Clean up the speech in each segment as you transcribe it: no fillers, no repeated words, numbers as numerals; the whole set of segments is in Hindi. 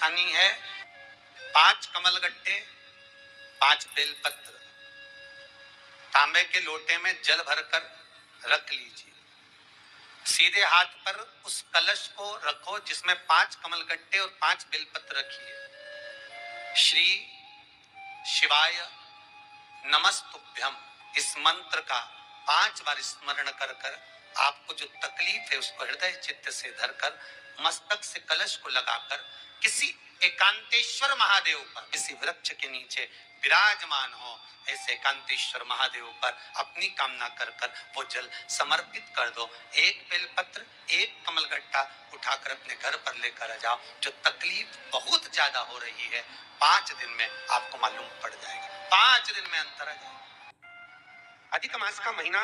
सावधानी है, 5 कमलगट्टे, 5 बेलपत्र तांबे के लोटे में जल भरकर रख लीजिए। सीधे हाथ पर उस कलश को रखो जिसमें 5 कमलगट्टे और 5 बेलपत्र रखिए। श्री शिवाय नमस्तुभ्यम इस मंत्र का 5 बार स्मरण कर कर आपको जो तकलीफ है उसको हृदय चित्त से धरकर मस्तक से कलश को लगाकर किसी एकांतेश्वर महादेव पर, किसी वृक्ष के नीचे विराजमान हो, ऐसे एकांतेश्वर महादेव पर अपनी कामना कर कर वो जल समर्पित कर दो। एक बेलपत्र, एक कमलगट्टा उठाकर अपने घर पर लेकर आ जाओ। जो तकलीफ बहुत ज्यादा हो रही है 5 दिन में आपको मालूम पड़ जाएगा, 5 दिन में अंतर आ जाएगा। अधिक मास का महीना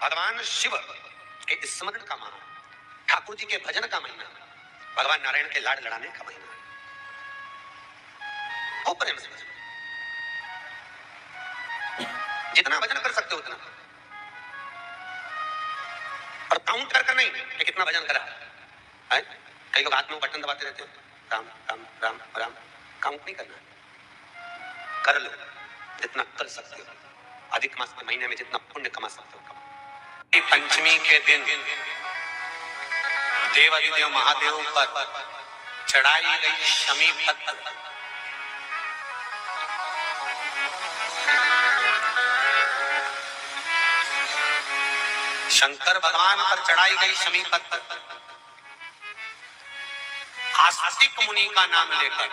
भगवान शिव के स्मरण का महीना, ठाकुर जी के भजन का महीना, भगवान नारायण के लाड लड़ाने का महीना। खूब प्रेम से जितना भजन कर सकते हो उतना, और काउंट कर नहीं कि कितना भजन करा है। कई लोग हाथ में बटन दबाते रहते हैं, राम राम राम राम, काउंट नहीं करना, कर लो जितना कर सकते हो। अधिक मास के महीने में जितना पुण्य कमा सकते हो। पंचमी के दिन देवाधिदेव महादेव पर चढ़ाई गई शमी पत्र, शंकर भगवान पर चढ़ाई गई शमी पत्र आस्तिक मुनि का नाम लेकर,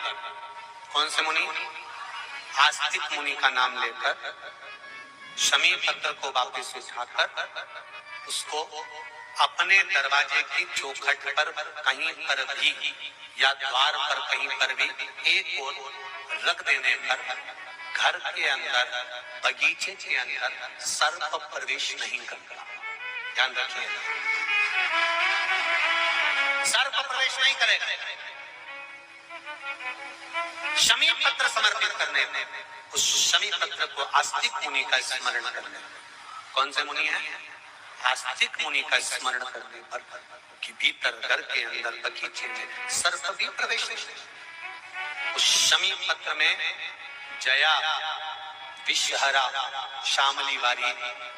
कौन से मुनि? आस्तिक मुनि का नाम लेकर शमी पत्र को वापस उठाकर उसको अपने दरवाजे की चौखट पर कहीं पर भी या द्वार पर कहीं पर भी एक ओर रख देने पर घर के अंदर, बगीचे के अंदर सर्प प्रवेश नहीं करता। ध्यान रखिए, सर्प प्रवेश नहीं करेगा। शमी पत्र समर्पित करने में उस शमी पत्र को आस्तिक मुनि का स्मरण करने, कौन से मुनि है? आस्तिक मुनि का स्मरण करने पर कि भीतर घर के अंदर बगीचे में सर्प भी प्रवेश नहीं। उस शमी पत्र में जया, विषहरा, श्यामली वारी,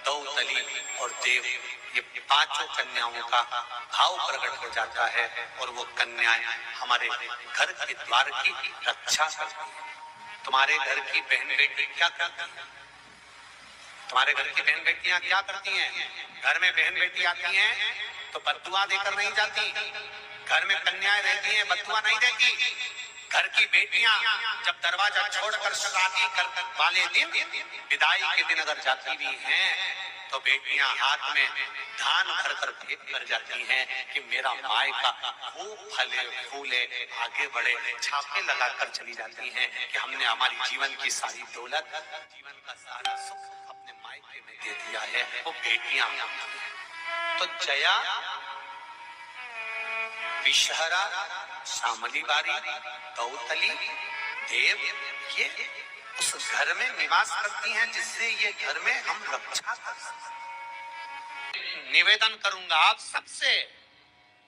दौतली और देव, ये 5 कन्याओं का भाव प्रकट हो जाता है और वो कन्याएं हमारे घर के द्वार की रक्षा करती हैं। तुम्हारे घर की बहन बेटी क्या करती हैं? तुम्हारे घर की बहन बेटियां क्या करती हैं? घर में बहन बेटी आती हैं तो बद्दुआ देकर नहीं जाती। घर में कन्याएं रहती हैं, बद्दुआ नहीं देती। घर की बेटियां जब दरवाजा छोड़कर शादी कर वाले दिन, विदाई के दिन अगर जाती भी हैं तो बेटियां हाथ में धान भर कर भेंट कर जाती हैं कि मेरा मायका खूब फले फूले आगे बढ़े। छापे लगाकर चली जाती हैं कि हमने हमारी जीवन की सारी दौलत, जीवन का सारा सुख अपने मायके में दे दिया है। वो बेटियां तो जया, विषहरा, श्यामली बारी, दौतली, देव, ये उस घर में निवास करती हैं जिससे ये घर में हम रक्षा कर सकते। निवेदन करूंगा आप सबसे,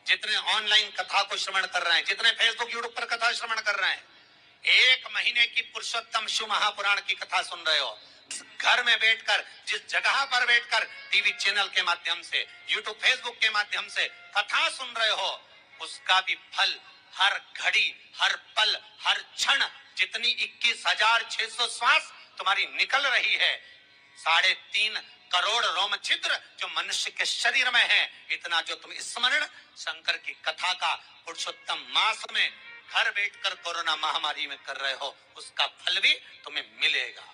जितने ऑनलाइन कथा को श्रवण कर रहे हैं, जितने फेसबुक यूट्यूब पर कथा श्रवण कर रहे हैं, 1 महीने की पुरुषोत्तम शिव महापुराण की कथा सुन रहे हो, घर में बैठकर, जिस जगह पर बैठकर टीवी चैनल के माध्यम से, यूट्यूब फेसबुक के माध्यम से कथा सुन रहे हो, उसका भी फल हर घड़ी, हर पल, हर क्षण, जितनी 21,600 श्वास तुम्हारी निकल रही है, 3.5 करोड़ रोम छिद्र जो मनुष्य के शरीर में है, इतना जो तुम स्मरण शंकर की कथा का पुरुषोत्तम मास में घर बैठकर कोरोना महामारी में कर रहे हो, उसका फल भी तुम्हें मिलेगा,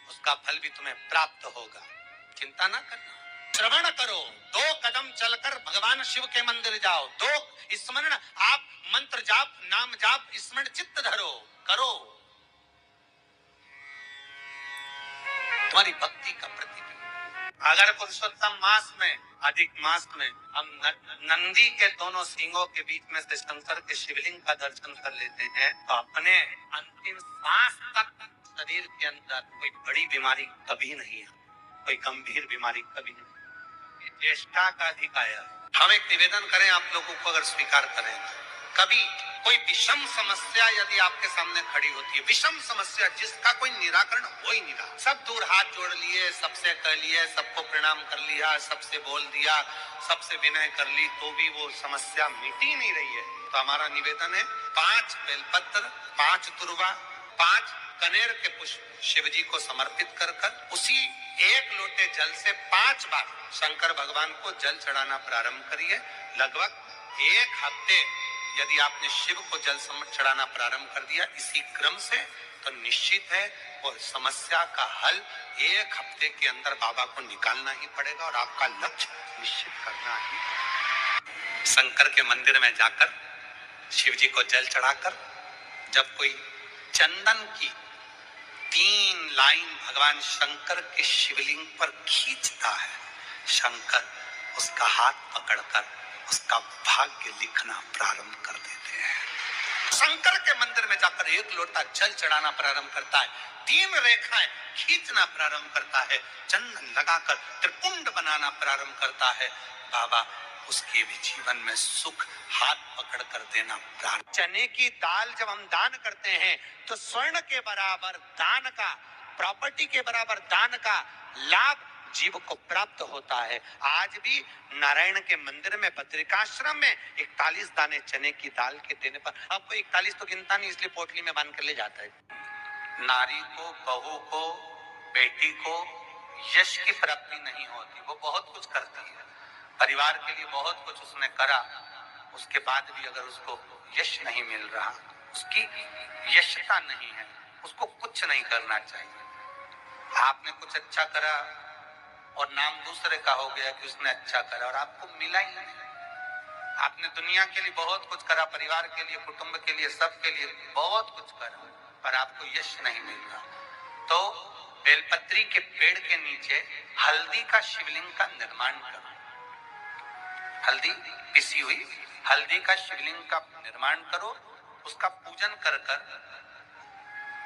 उसका फल भी तुम्हें प्राप्त होगा। चिंता ना करना, श्रवण करो, 2 कदम चलकर भगवान शिव के मंदिर जाओ, 2 स्मरण आप मंत्र जाप, नाम जाप, स्मरण चित्त धरो, करो, तुम्हारी भक्ति का प्रतिबिंब। अगर पुरुषोत्तम मास में, अधिक मास में हम नंदी के दोनों सींगों के बीच में से शंकर के शिवलिंग का दर्शन कर लेते हैं तो अपने अंतिम सांस तक शरीर के अंदर कोई बड़ी बीमारी कभी नहीं है, कोई गंभीर बीमारी कभी नहीं। ये ज्येष्ठा का अधिकाय है। हम एक निवेदन करें आप लोगों को, अगर स्वीकार करें कभी कोई विषम समस्या यदि आपके सामने खड़ी होती है, विषम समस्या जिसका कोई निराकरण हो ही नहीं रहा, सब दूर हाथ जोड़ लिए, सबसे कह लिए, सबको प्रणाम कर लिया, सबसे बोल दिया, सबसे विनय कर ली, तो भी वो समस्या मिटी नहीं रही है, तो हमारा निवेदन है 5 बेलपत्र, 5 दुर्वा, 5 कनेर के पुष्प शिव जी को समर्पित कर उसी 1 लोटे जल से 5 बार शंकर भगवान को जल चढ़ाना प्रारंभ करिए। लगभग 1 हफ्ते यदि आपने शिव को जल चढ़ाना प्रारंभ कर दिया इसी क्रम से, तो निश्चित है वो समस्या का हल 1 हफ्ते के अंदर बाबा को निकालना ही पड़ेगा और आपका लक्ष्य निश्चित करना ही। शंकर के मंदिर में जाकर शिव जी को जल चढ़ाकर जब कोई चंदन की 3 लाइन भगवान शंकर के शिवलिंग पर खींचता है, शंकर उसका हाथ पकड़कर उसका भाग्य लिखना प्रारंभ कर देते हैं। शंकर के मंदिर में जाकर 1 लोटा जल चढ़ाना प्रारंभ करता है, 3 रेखाएं खींचना प्रारंभ करता है, चंदन लगाकर त्रिपुंड बनाना प्रारंभ करता है, बाबा उसके भी जीवन में सुख हाथ पकड़ कर देना प्रारंभ। चने की दाल जब हम दान करते हैं तो स्वर्ण के बराबर दान का, प्रॉपर्टी के बराबर दान का लाभ जीव को प्राप्त होता है। आज भी नारायण के मंदिर में बद्रिकाश्रम में 41 दाने चने की दाल के देने पर, आपको 41 तो गिनता नहीं इसलिए पोटली में बांध कर ले जाता है। नारी को, बहू को, बेटी को यश की प्राप्ति नहीं होती, वो बहुत कुछ करती है, परिवार के लिए बहुत कुछ उसने करा, उसके बाद भी अगर उसको यश नहीं मिल रहा, उसकी यशता नहीं है, उसको कुछ नहीं करना चाहिए। आपने कुछ अच्छा करा और नाम दूसरे का हो गया कि उसने अच्छा करा और आपको मिला ही नहीं। आपने दुनिया के लिए बहुत कुछ करा, परिवार के लिए, कुटुंब के लिए, सबके लिए बहुत कुछ करा, पर आपको यश नहीं मिल रहा, तो बेलपत्री के पेड़ के नीचे हल्दी का शिवलिंग का निर्माण करो। हल्दी पिसी हुई हल्दी का शिवलिंग का निर्माण करो, उसका पूजन कर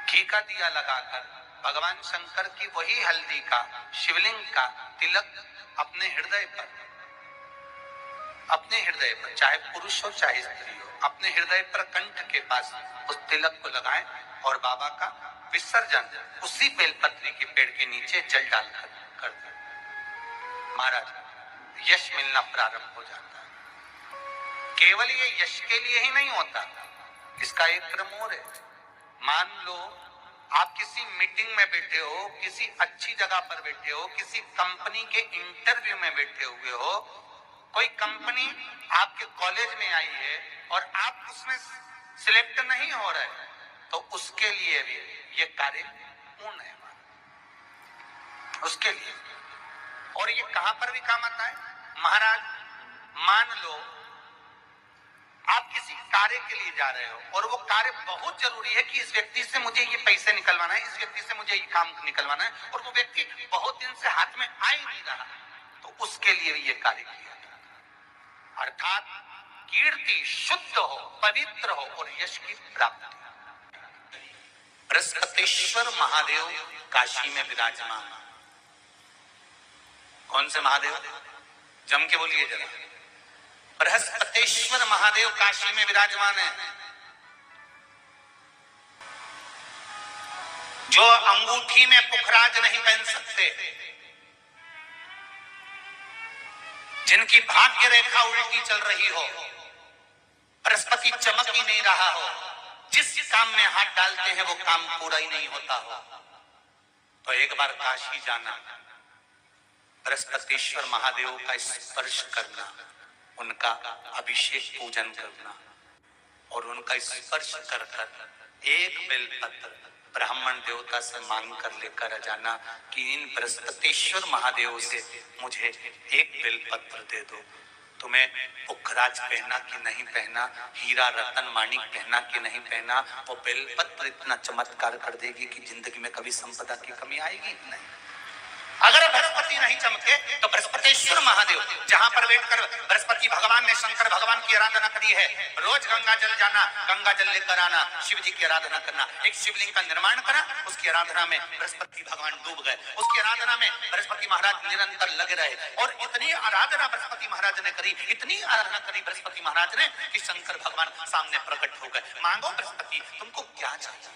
घी का दिया लगाकर भगवान शंकर की वही हल्दी का शिवलिंग का तिलक अपने हृदय पर चाहे पुरुष हो चाहे स्त्री हो, अपने हृदय पर कंठ के पास उस तिलक को लगाएं और बाबा का विसर्जन उसी बेलपत्री के पेड़ के नीचे जल डालकर कर दें। महाराज यश मिलना प्रारंभ हो जाता है। केवल ये यश के लिए ही नहीं होता, इसका एक क्रम और है। मान लो आप किसी मीटिंग में बैठे हो, किसी अच्छी जगह पर बैठे हो, किसी कंपनी के इंटरव्यू में बैठे हुए हो, कोई कंपनी आपके कॉलेज में आई है और आप उसमें सिलेक्ट नहीं हो रहे, तो उसके लिए भी ये कार्य पूर्ण है उसके लिए। और ये कहां पर भी काम आता है महाराज, मान लो आप किसी कार्य के लिए जा रहे हो और वो कार्य बहुत जरूरी है कि इस व्यक्ति से मुझे ये पैसे निकलवाना है, इस व्यक्ति से मुझे ये काम निकलवाना है, और वो व्यक्ति बहुत दिन से हाथ में आ ही नहीं रहा, तो उसके लिए भी ये कार्य किया जाता। अर्थात कीर्ति शुद्ध हो, पवित्र हो और यश की प्राप्ति। बृहस्पतिश्वर महादेव काशी में विराजमान। कौन से महादेव? जम के बोलिए जरा। बृहस्पतिश्वर महादेव काशी में विराजमान है, जो अंगूठी में पुखराज नहीं पहन सकते, जिनकी भाग्य रेखा उल्टी चल रही हो, बृहस्पति चमक ही नहीं रहा हो, जिस काम में हाथ डालते हैं वो काम पूरा ही नहीं होता हो, तो एक बार काशी जाना, बृहस्पतिश्वर महादेव का स्पर्श करना, उनका अभिषेक पूजन करना और उनका स्पर्श कर एक बेलपत्र ब्राह्मण देवता से मांग कर लेकर जाना कि इन बृहस्पतिश्वर महादेव से मुझे एक बेलपत्र दे दो। तुम्हें पुखराज पहना कि नहीं पहना, हीरा रतन माणिक पहना कि नहीं पहना, वो बेलपत्र इतना चमत्कार कर देगी कि जिंदगी में कभी संपदा की कमी आएगी नहीं। अगर बृहस्पति नहीं चमके तो बृहस्पतेश्वर महादेव, जहां पर बैठकर बृहस्पति भगवान ने शंकर भगवान की आराधना करी है, रोज गंगा जल जाना, गंगा जल लेकर आना, शिव जी की आराधना करना। एक शिवलिंग का निर्माण करा, उसकी आराधना में बृहस्पति भगवान डूब गए, उसकी आराधना में बृहस्पति महाराज निरंतर लगे रहे, और इतनी आराधना बृहस्पति महाराज ने करी, इतनी आराधना करी बृहस्पति महाराज ने कि शंकर भगवान सामने प्रकट हो गए। मांगो बृहस्पति, तुमको क्या चाहिए?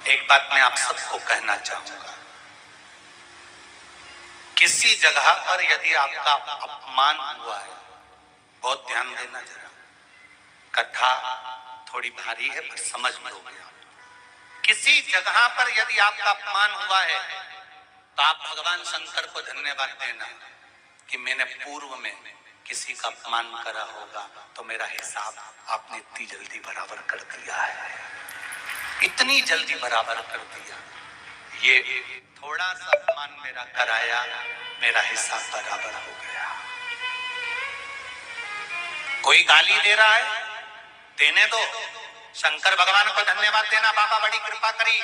एक बात मैं आप सबको कहना चाहूंगा, किसी जगह पर यदि आपका अपमान हुआ है, बहुत ध्यान देना जरा, कथा थोड़ी भारी है पर समझ लोगे आप। किसी जगह पर यदि आपका अपमान हुआ है तो आप भगवान शंकर को धन्यवाद देना कि मैंने पूर्व में किसी का अपमान करा होगा तो मेरा हिसाब आपने इतनी जल्दी बराबर कर दिया है, इतनी जल्दी बराबर कर दिया। ये थोड़ा सा अपमान मेरा कराया, मेरा हिसाब बराबर हो गया। कोई गाली दे रहा है, देने दो, शंकर भगवान को धन्यवाद देना, बाबा बड़ी कृपा करी,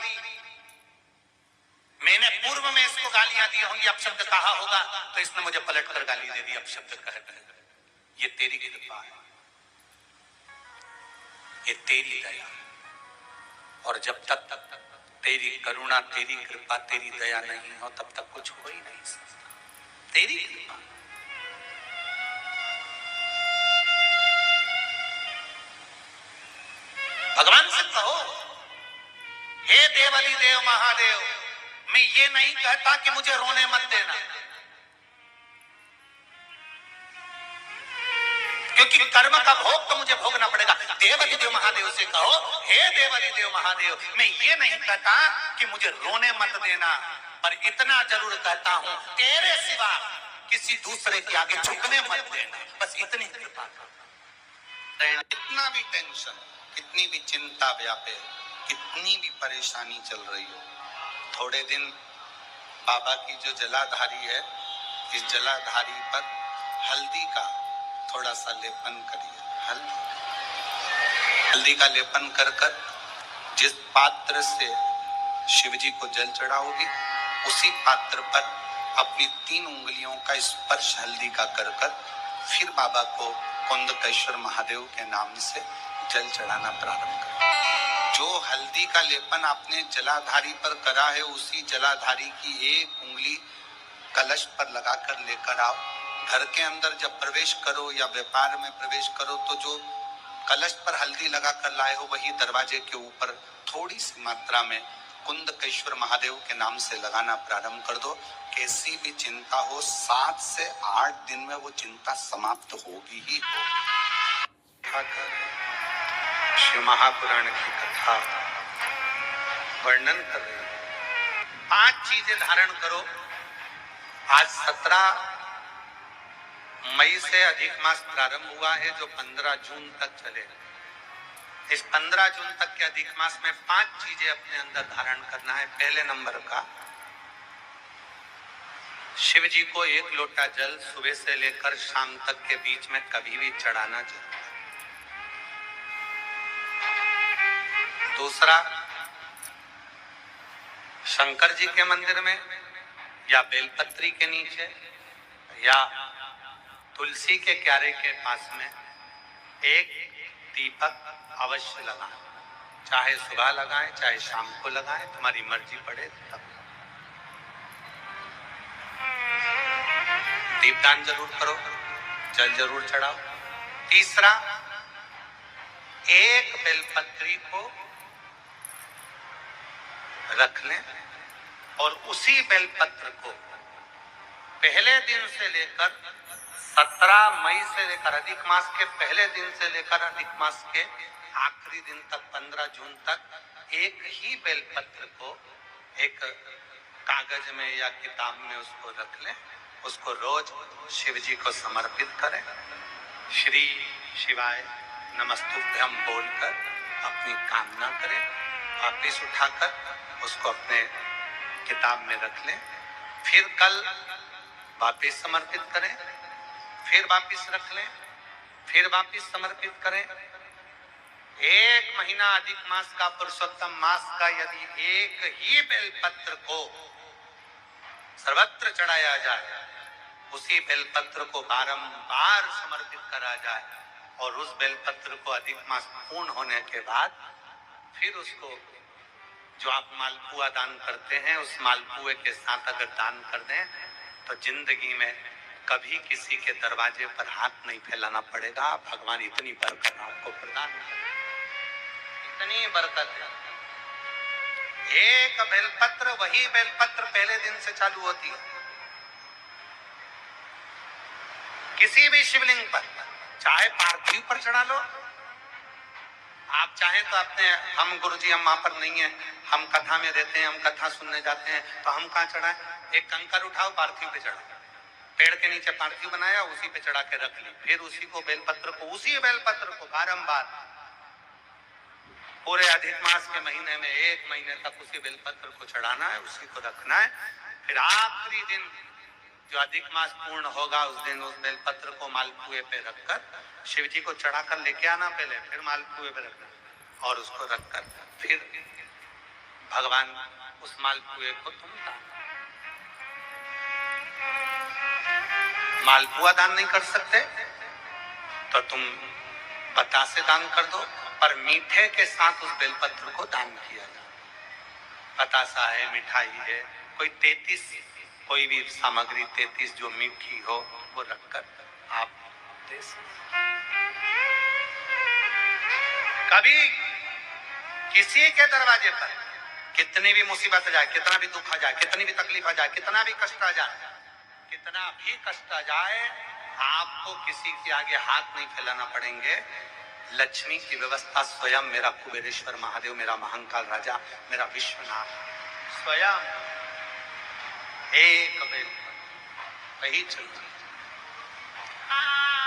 मैंने पूर्व में इसको गालियां दी होंगी, अपशब्द कहा होगा तो इसने मुझे पलटकर गाली दे दी, अपशब्द कहकर। ये तेरी कृपा है, ये तेरी दया, और जब तक तेरी करुणा, तेरी कृपा, तेरी दया नहीं हो तब तक कुछ हो ही नहीं सकता। तेरी कृपा, भगवान से कहो, हे देवली देव महादेव, मैं ये नहीं कहता कि मुझे रोने मत देना, क्योंकि कर्म का भोग तो मुझे भोगना पड़ेगा। देवली देव महादेव से कहो, हे देवली देव महादेव, मैं ये नहीं कहता कि मुझे रोने मत देना, पर इतना जरूर कहता हूं, तेरे सिवा किसी दूसरे के आगे झुकने मत देना, बस इतनी कृपा कर। कितना भी टेंशन, कितनी भी चिंता व्यापे, कितनी भी परेशानी चल रही हो, थोड़े दिन बाबा की जो जलाधारी है, इस जलाधारी पर हल्दी का थोड़ा सा लेपन करिए। हल्दी का लेपन कर कर जिस पात्र से शिव जी को जल चढ़ाओगी, उसी पात्र पर अपनी 3 उंगलियों का स्पर्श हल्दी का कर कर फिर बाबा को कुंदकेश्वर महादेव के नाम से जल चढ़ाना प्रारंभ करें। जो हल्दी का लेपन आपने जलाधारी पर करा है, उसी जलाधारी की एक उंगली कलश पर लगाकर लेकर आओ। घर के अंदर जब प्रवेश करो या व्यापार में प्रवेश करो तो जो कलश पर हल्दी लगाकर लाए हो, वही दरवाजे के ऊपर थोड़ी सी मात्रा में कुंदकेश्वर महादेव के नाम से लगाना प्रारंभ कर दो। कैसी भी चिंता हो, 7 से 8 दिन में वो चिंता समाप्त होगी ही होगी। शिव महापुराण की कथा वर्णन कर रही है। 5 चीजें धारण करो। आज 17 मई से अधिक मास प्रारंभ हुआ है, जो 15 जून तक चले। इस 15 जून तक के अधिक मास में 5 चीजें अपने अंदर धारण करना है। पहले नंबर का, शिव जी को 1 लोटा जल सुबह से लेकर शाम तक के बीच में कभी भी चढ़ाना चाहिए। दूसरा, शंकर जी के मंदिर में या बेलपत्री के नीचे या तुलसी के क्यारे के पास में एक दीपक अवश्य लगाएं, चाहे सुबह लगाएं चाहे शाम को लगाएं, तुम्हारी मर्जी पड़े तब। दीपदान जरूर करो, जल जरूर चढ़ाओ। तीसरा, एक बेलपत्री को रख लें और उसी बेलपत्र को पहले दिन से लेकर 17 मई से लेकर अधिक मास के पहले दिन से लेकर अधिक मास के आखिरी दिन तक 15 जून तक एक ही बेलपत्र को एक कागज में या किताब में उसको रख लें, उसको रोज शिव जी को समर्पित करें। श्री शिवाय नमस्तुभ्यम बोलकर अपनी कामना करें, वापिस उठाकर उसको अपने किताब में रख लें। फिर कल वापिस समर्पित करें, फिर वापिस रख लें, फिर वापिस समर्पित करें। एक महीना अधिक मास का, पुरुषोत्तम मास का, यदि एक ही बेलपत्र को सर्वत्र चढ़ाया जाए, उसी बेलपत्र को बारंबार समर्पित करा जाए और उस बेलपत्र को अधिक मास पूर्ण होने के बाद फिर उसको जो आप मालपुआ दान करते हैं, उस मालपुए के साथ अगर दान कर दें तो जिंदगी में कभी किसी के दरवाजे पर हाथ नहीं फैलाना पड़ेगा। भगवान इतनी बरकत आपको प्रदान करें, इतनी बरकत है। एक बेलपत्र, वही बेलपत्र पहले दिन से चालू होती है। किसी भी शिवलिंग पर, चाहे पार्थिव पर चढ़ा लो, आप चाहें तो अपने, हम गुरुजी हम वहां पर नहीं है, हम कथा में रहते हैं, हम कथा सुनने जाते हैं, तो हम कहाँ चढ़ाएं? एक कंकर उठाओ, पार्थिव पे चढ़ाओ, पेड़ के नीचे पार्थिव बनाया, उसी पे चढ़ा के रख ली, फिर उसी को बेलपत्र को, उसी बेलपत्र को बारंबार पूरे अधिक मास के महीने में 1 महीने तक उसी बेलपत्र को चढ़ाना है, उसी को रखना है। फिर आखिरी दिन जो अधिक मास पूर्ण होगा, उस दिन उस बेलपत्र को मालपुए पे रखकर शिव जी को चढ़ाकर लेके आना पहले, फिर मालपुए पे रखना और उसको रखकर फिर भगवान उस मालपुए को तुम दान। मालपुआ दान नहीं कर सकते तो तुम बतासे दान कर दो, पर मीठे के साथ उस बेलपत्र को दान किया जाए। बतासा है, मिठाई है, कोई 33 कोई भी सामग्री 33 जो मीठी हो वो रखकर आप दे सकते। कभी किसी के दरवाजे पर कितनी भी मुसीबत आ जाए, कितना भी दुख आ जाए, कितनी भी तकलीफ आ जाए, कितना भी कष्ट आ जाए, कितना भी कष्ट आ जाए, आपको किसी के आगे हाथ नहीं फैलाना पड़ेंगे। लक्ष्मी की व्यवस्था स्वयं मेरा कुबेरेश्वर महादेव, मेरा महाकाल राजा, मेरा विश्वनाथ स्वयं एक बेल वही चलती।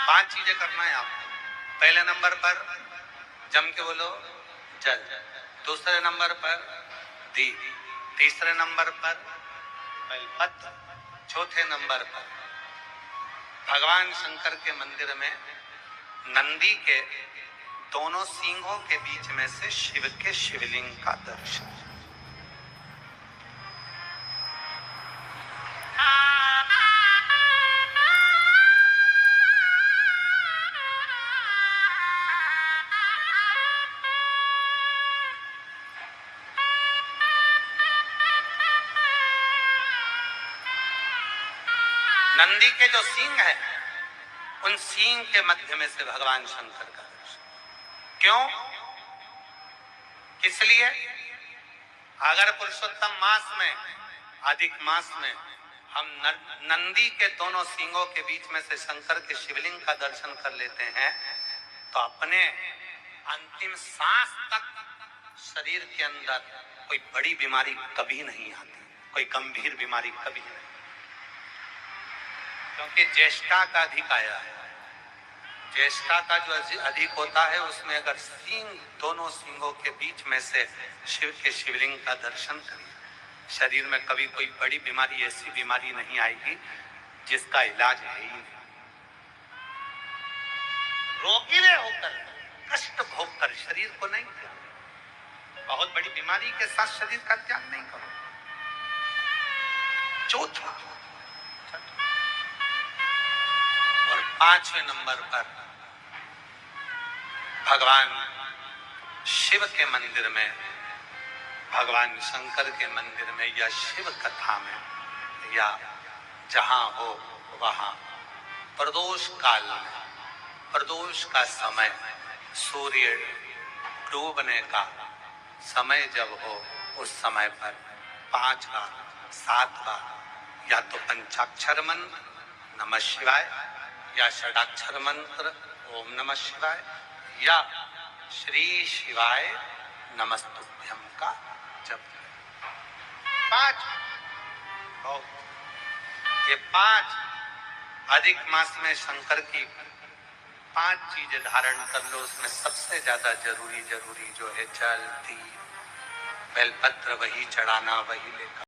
5 चीजें करना है आपको। पहले नंबर पर जम के बोलो जल, दूसरे नंबर पर दीप, तीसरे नंबर पर बेलपत्र, चौथे नंबर पर भगवान शंकर के मंदिर में नंदी के दोनों सींगों के बीच में से शिव के शिवलिंग का दर्शन। नंदी के जो सींग है, उन सींग के मध्य में से भगवान शंकर का दर्शन। क्यों? किस लिए? अगर पुरुषोत्तम मास में, अधिक मास में हम नंदी के दोनों सींगों के बीच में से शंकर के शिवलिंग का दर्शन कर लेते हैं तो अपने अंतिम सांस तक शरीर के अंदर कोई बड़ी बीमारी कभी नहीं आती, कोई गंभीर बीमारी कभी नहीं, क्योंकि ज्येष्ठा का अधिक आया है। ज्येष्ठा का जो अधिक होता है, उसमें अगर सींग, दोनों सींगों के बीच में से शिव के शिवलिंग का दर्शन करिए, शरीर में कभी कोई बड़ी बीमारी, ऐसी बीमारी नहीं आएगी जिसका इलाज है ही नहीं। रोगीले होकर, कष्ट भोग कर शरीर को नहीं त्याग, बहुत बड़ी बीमारी के साथ शरीर का त्याग नहीं करो। चौथा और 5वें नंबर पर भगवान शिव के मंदिर में, भगवान शंकर के मंदिर में या शिव कथा में या जहां हो वहां प्रदोष काल में, प्रदोष का समय, सूर्य डूबने का समय जब हो, उस समय पर 5 बार 7 बार या तो पंचाक्षर मंत्र नमः शिवाय, या षडाक्षर मंत्र ओम नमः शिवाय, या श्री शिवाय नमस्तुभ्यम का जप। 5 ये 5 अधिक मास में शंकर की 5 चीजें धारण कर लो। उसमें सबसे ज्यादा जरूरी जो है जल, दीप, बेलपत्र वही चढ़ाना, वही लेकर